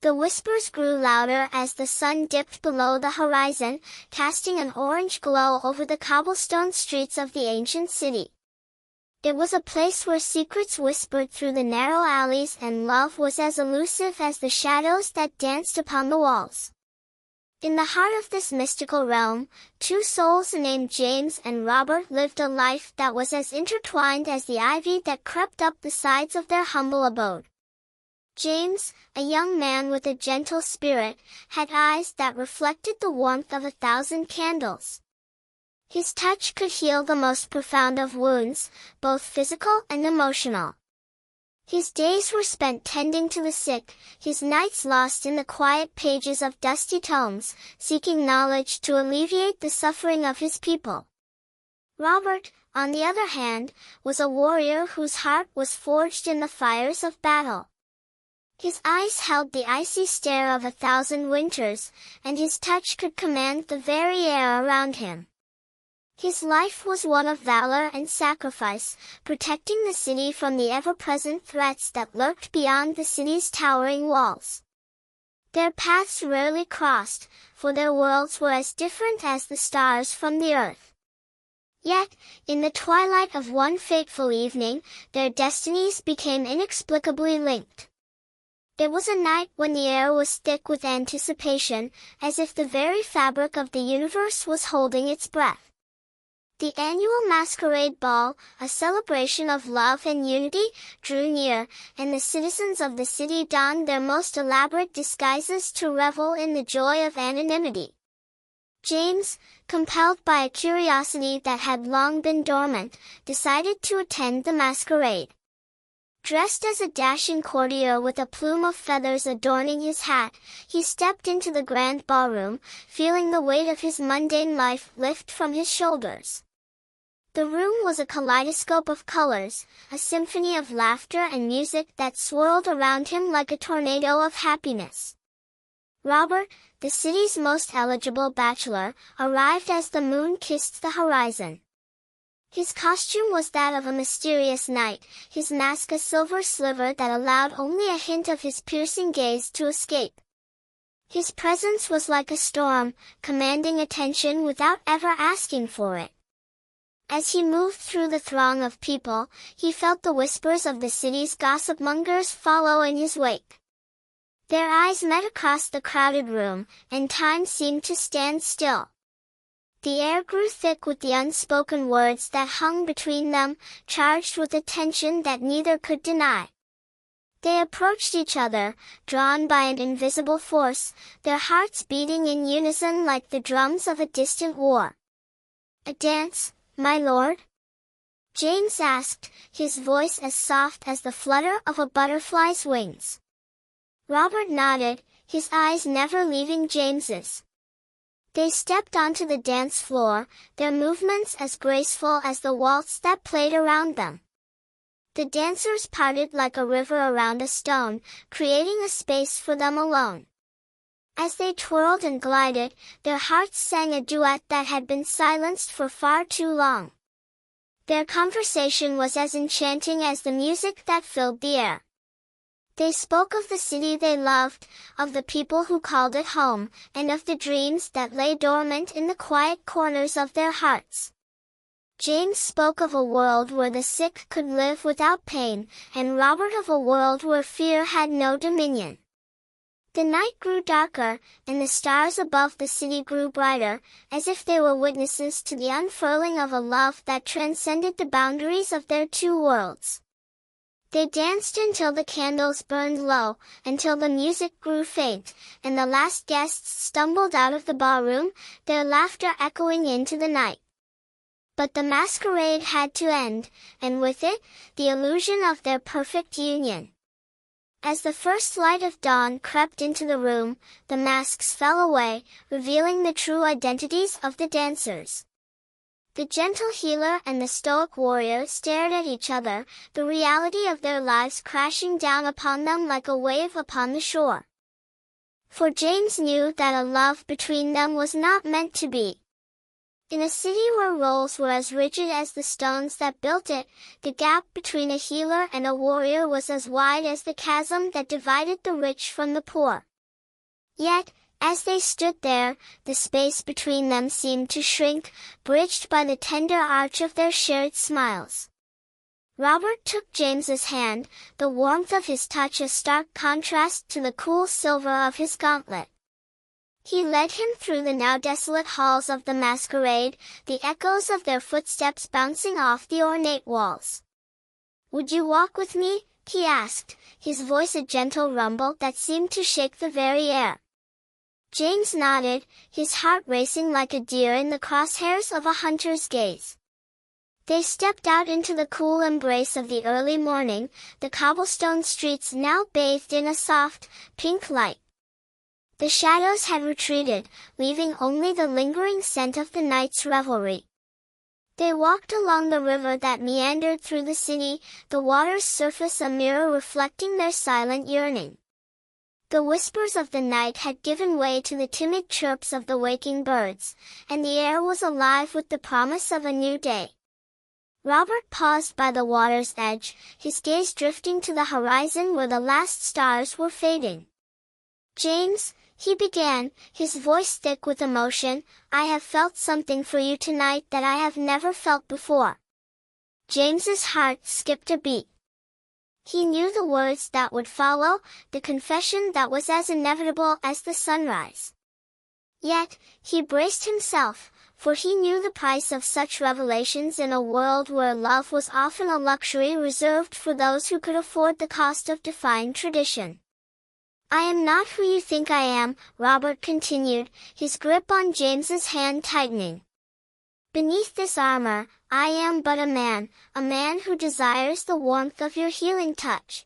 The whispers grew louder as the sun dipped below the horizon, casting an orange glow over the cobblestone streets of the ancient city. It was a place where secrets whispered through the narrow alleys and love was as elusive as the shadows that danced upon the walls. In the heart of this mystical realm, two souls named James and Robert lived a life that was as intertwined as the ivy that crept up the sides of their humble abode. James, a young man with a gentle spirit, had eyes that reflected the warmth of 1,000 candles. His touch could heal the most profound of wounds, both physical and emotional. His days were spent tending to the sick, his nights lost in the quiet pages of dusty tomes, seeking knowledge to alleviate the suffering of his people. Robert, on the other hand, was a warrior whose heart was forged in the fires of battle. His eyes held the icy stare of 1,000 winters, and his touch could command the very air around him. His life was one of valor and sacrifice, protecting the city from the ever-present threats that lurked beyond the city's towering walls. Their paths rarely crossed, for their worlds were as different as the stars from the earth. Yet, in the twilight of one fateful evening, their destinies became inexplicably linked. It was a night when the air was thick with anticipation, as if the very fabric of the universe was holding its breath. The annual Masquerade Ball, a celebration of love and unity, drew near, and the citizens of the city donned their most elaborate disguises to revel in the joy of anonymity. James, compelled by a curiosity that had long been dormant, decided to attend the masquerade. Dressed as a dashing courtier with a plume of feathers adorning his hat, he stepped into the grand ballroom, feeling the weight of his mundane life lift from his shoulders. The room was a kaleidoscope of colors, a symphony of laughter and music that swirled around him like a tornado of happiness. Robert, the city's most eligible bachelor, arrived as the moon kissed the horizon. His costume was that of a mysterious knight, his mask a silver sliver that allowed only a hint of his piercing gaze to escape. His presence was like a storm, commanding attention without ever asking for it. As he moved through the throng of people, he felt the whispers of the city's gossip-mongers follow in his wake. Their eyes met across the crowded room, and time seemed to stand still. The air grew thick with the unspoken words that hung between them, charged with a tension that neither could deny. They approached each other, drawn by an invisible force, their hearts beating in unison like the drums of a distant war. "A dance, my lord?" James asked, his voice as soft as the flutter of a butterfly's wings. Robert nodded, his eyes never leaving James's. They stepped onto the dance floor, their movements as graceful as the waltz that played around them. The dancers parted like a river around a stone, creating a space for them alone. As they twirled and glided, their hearts sang a duet that had been silenced for far too long. Their conversation was as enchanting as the music that filled the air. They spoke of the city they loved, of the people who called it home, and of the dreams that lay dormant in the quiet corners of their hearts. James spoke of a world where the sick could live without pain, and Robert of a world where fear had no dominion. The night grew darker, and the stars above the city grew brighter, as if they were witnesses to the unfurling of a love that transcended the boundaries of their two worlds. They danced until the candles burned low, until the music grew faint, and the last guests stumbled out of the ballroom, their laughter echoing into the night. But the masquerade had to end, and with it, the illusion of their perfect union. As the first light of dawn crept into the room, the masks fell away, revealing the true identities of the dancers. The gentle healer and the stoic warrior stared at each other, the reality of their lives crashing down upon them like a wave upon the shore. For James knew that a love between them was not meant to be. In a city where roles were as rigid as the stones that built it, the gap between a healer and a warrior was as wide as the chasm that divided the rich from the poor. Yet, as they stood there, the space between them seemed to shrink, bridged by the tender arch of their shared smiles. Robert took James's hand, the warmth of his touch a stark contrast to the cool silver of his gauntlet. He led him through the now desolate halls of the Masquerade, the echoes of their footsteps bouncing off the ornate walls. "Would you walk with me?" he asked, his voice a gentle rumble that seemed to shake the very air. James nodded, his heart racing like a deer in the crosshairs of a hunter's gaze. They stepped out into the cool embrace of the early morning, the cobblestone streets now bathed in a soft, pink light. The shadows had retreated, leaving only the lingering scent of the night's revelry. They walked along the river that meandered through the city, the water's surface a mirror reflecting their silent yearning. The whispers of the night had given way to the timid chirps of the waking birds, and the air was alive with the promise of a new day. Robert paused by the water's edge, his gaze drifting to the horizon where the last stars were fading. "James," he began, his voice thick with emotion, "I have felt something for you tonight that I have never felt before." James's heart skipped a beat. He knew the words that would follow, the confession that was as inevitable as the sunrise. Yet, he braced himself, for he knew the price of such revelations in a world where love was often a luxury reserved for those who could afford the cost of defying tradition. "I am not who you think I am," Robert continued, his grip on James's hand tightening. "Beneath this armor, I am but a man who desires the warmth of your healing touch."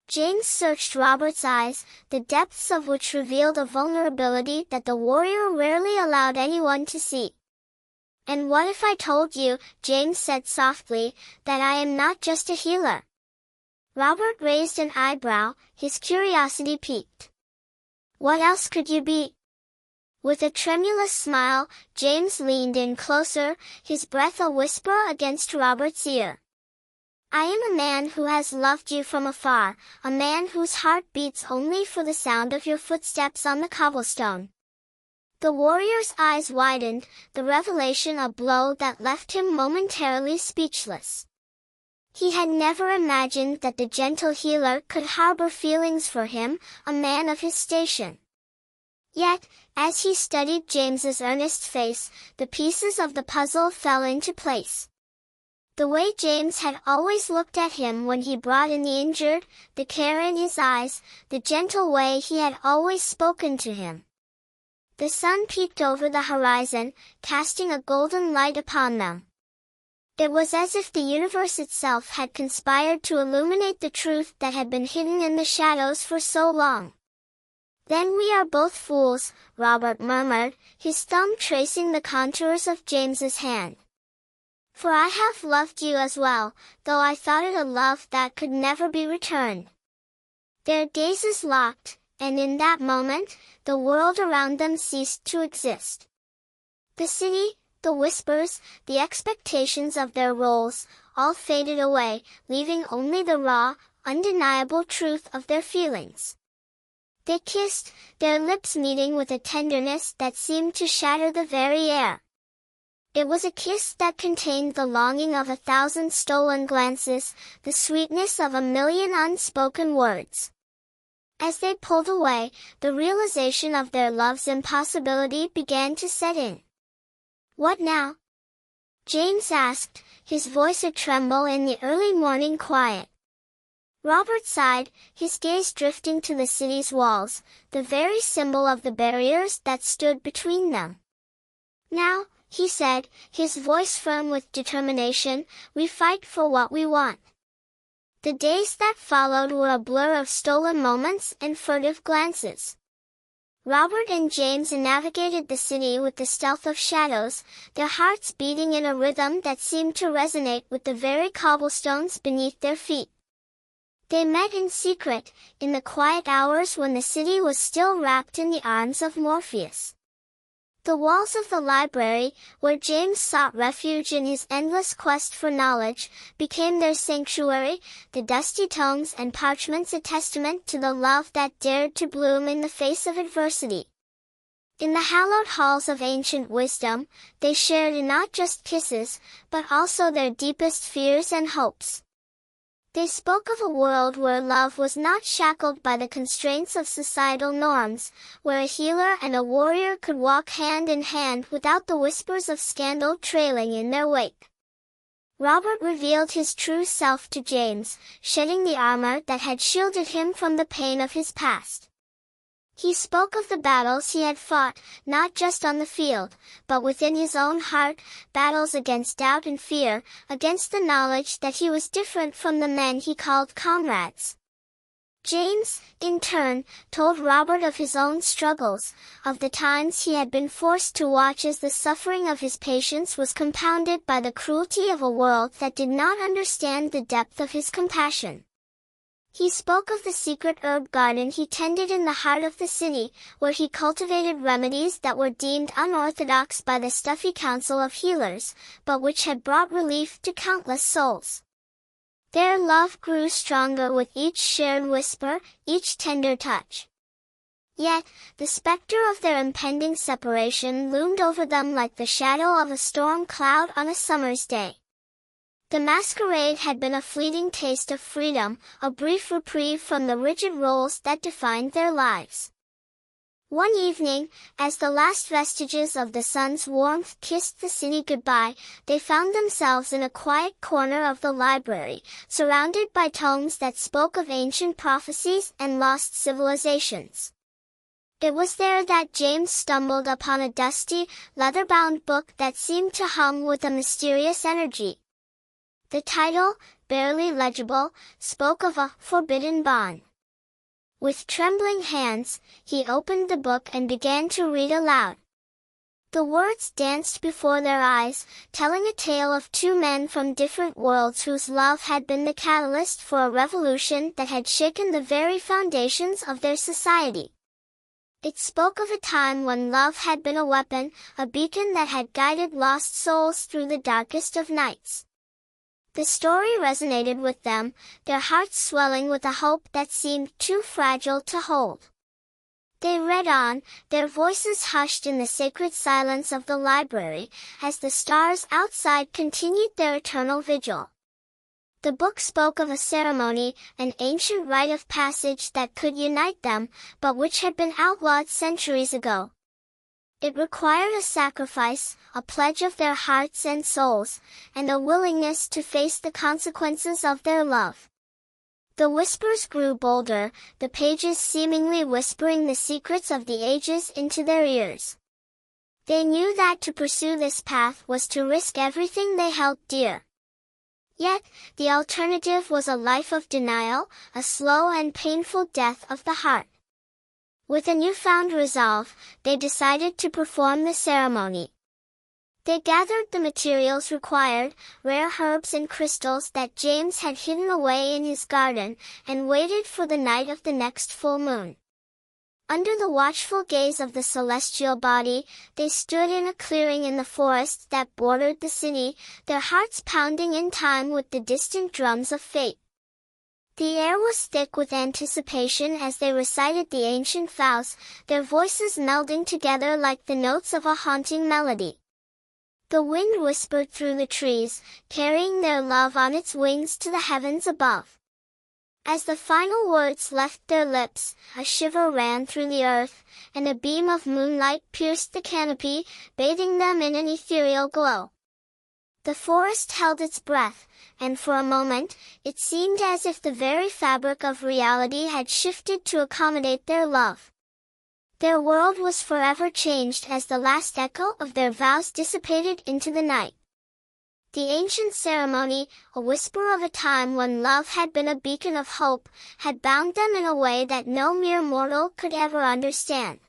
James searched Robert's eyes, the depths of which revealed a vulnerability that the warrior rarely allowed anyone to see. "And what if I told you," James said softly, "that I am not just a healer?" Robert raised an eyebrow, his curiosity piqued. "What else could you be?" With a tremulous smile, James leaned in closer, his breath a whisper against Robert's ear. "I am a man who has loved you from afar, a man whose heart beats only for the sound of your footsteps on the cobblestone." The warrior's eyes widened, the revelation a blow that left him momentarily speechless. He had never imagined that the gentle healer could harbor feelings for him, a man of his station. Yet, as he studied James's earnest face, the pieces of the puzzle fell into place. The way James had always looked at him when he brought in the injured, the care in his eyes, the gentle way he had always spoken to him. The sun peeked over the horizon, casting a golden light upon them. It was as if the universe itself had conspired to illuminate the truth that had been hidden in the shadows for so long. "Then we are both fools," Robert murmured, his thumb tracing the contours of James's hand. "For I have loved you as well, though I thought it a love that could never be returned." Their gazes locked, and in that moment, the world around them ceased to exist. The city, the whispers, the expectations of their roles, all faded away, leaving only the raw, undeniable truth of their feelings. They kissed, their lips meeting with a tenderness that seemed to shatter the very air. It was a kiss that contained the longing of 1,000 stolen glances, the sweetness of 1,000,000 unspoken words. As they pulled away, the realization of their love's impossibility began to set in. "What now?" James asked, his voice a tremble in the early morning quiet. Robert sighed, his gaze drifting to the city's walls, the very symbol of the barriers that stood between them. "Now," he said, his voice firm with determination, "we fight for what we want." The days that followed were a blur of stolen moments and furtive glances. Robert and James navigated the city with the stealth of shadows, their hearts beating in a rhythm that seemed to resonate with the very cobblestones beneath their feet. They met in secret, in the quiet hours when the city was still wrapped in the arms of Morpheus. The walls of the library, where James sought refuge in his endless quest for knowledge, became their sanctuary, the dusty tomes and parchments a testament to the love that dared to bloom in the face of adversity. In the hallowed halls of ancient wisdom, they shared in not just kisses, but also their deepest fears and hopes. They spoke of a world where love was not shackled by the constraints of societal norms, where a healer and a warrior could walk hand in hand without the whispers of scandal trailing in their wake. Robert revealed his true self to James, shedding the armor that had shielded him from the pain of his past. He spoke of the battles he had fought, not just on the field, but within his own heart, battles against doubt and fear, against the knowledge that he was different from the men he called comrades. James, in turn, told Robert of his own struggles, of the times he had been forced to watch as the suffering of his patients was compounded by the cruelty of a world that did not understand the depth of his compassion. He spoke of the secret herb garden he tended in the heart of the city, where he cultivated remedies that were deemed unorthodox by the stuffy council of healers, but which had brought relief to countless souls. Their love grew stronger with each shared whisper, each tender touch. Yet, the specter of their impending separation loomed over them like the shadow of a storm cloud on a summer's day. The masquerade had been a fleeting taste of freedom, a brief reprieve from the rigid roles that defined their lives. One evening, as the last vestiges of the sun's warmth kissed the city goodbye, they found themselves in a quiet corner of the library, surrounded by tomes that spoke of ancient prophecies and lost civilizations. It was there that James stumbled upon a dusty, leather-bound book that seemed to hum with a mysterious energy. The title, barely legible, spoke of a forbidden bond. With trembling hands, he opened the book and began to read aloud. The words danced before their eyes, telling a tale of two men from different worlds whose love had been the catalyst for a revolution that had shaken the very foundations of their society. It spoke of a time when love had been a weapon, a beacon that had guided lost souls through the darkest of nights. The story resonated with them, their hearts swelling with a hope that seemed too fragile to hold. They read on, their voices hushed in the sacred silence of the library, as the stars outside continued their eternal vigil. The book spoke of a ceremony, an ancient rite of passage that could unite them, but which had been outlawed centuries ago. It required a sacrifice, a pledge of their hearts and souls, and a willingness to face the consequences of their love. The whispers grew bolder, the pages seemingly whispering the secrets of the ages into their ears. They knew that to pursue this path was to risk everything they held dear. Yet, the alternative was a life of denial, a slow and painful death of the heart. With a newfound resolve, they decided to perform the ceremony. They gathered the materials required, rare herbs and crystals that James had hidden away in his garden, and waited for the night of the next full moon. Under the watchful gaze of the celestial body, they stood in a clearing in the forest that bordered the city, their hearts pounding in time with the distant drums of fate. The air was thick with anticipation as they recited the ancient vows, their voices melding together like the notes of a haunting melody. The wind whispered through the trees, carrying their love on its wings to the heavens above. As the final words left their lips, a shiver ran through the earth, and a beam of moonlight pierced the canopy, bathing them in an ethereal glow. The forest held its breath, and for a moment, it seemed as if the very fabric of reality had shifted to accommodate their love. Their world was forever changed as the last echo of their vows dissipated into the night. The ancient ceremony, a whisper of a time when love had been a beacon of hope, had bound them in a way that no mere mortal could ever understand.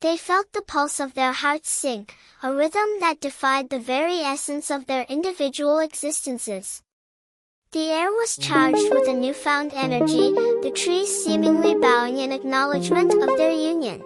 They felt the pulse of their hearts sink, a rhythm that defied the very essence of their individual existences. The air was charged with a newfound energy, the trees seemingly bowing in acknowledgement of their union.